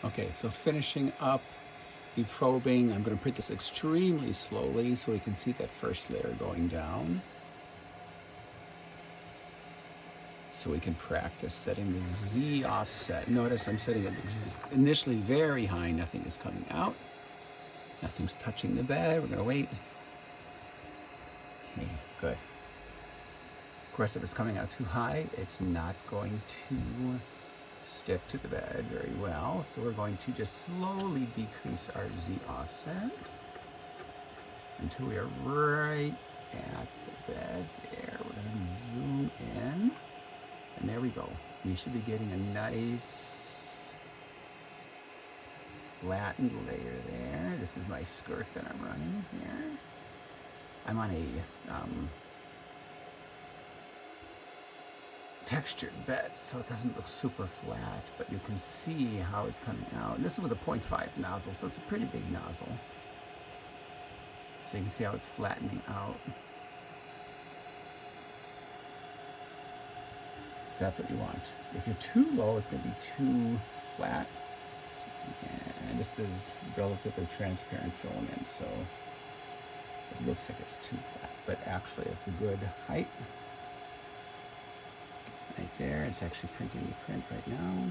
Okay, so finishing up the probing, I'm going to print this extremely slowly so we can see that first layer going down. So we can practice setting the Z offset. Notice I'm setting it initially very high, nothing is coming out. Nothing's touching the bed, we're going to wait. Okay, good. Of course, if it's coming out too high, it's not going to stick to the bed very well. So we're going to just slowly decrease our Z offset until we are right at the bed there. We're going to zoom in, and there we go. We should be getting a nice flattened layer there. This is my skirt that I'm running here. I'm on a textured bed, so it doesn't look super flat, but you can see how it's coming out. And this is with a 0.5 nozzle, so it's a pretty big nozzle. So you can see how it's flattening out. So that's what you want. If you're too low, it's going to be too flat. And this is relatively transparent filament, so it looks like it's too flat, but actually it's a good height. Right there, it's actually printing the print right now.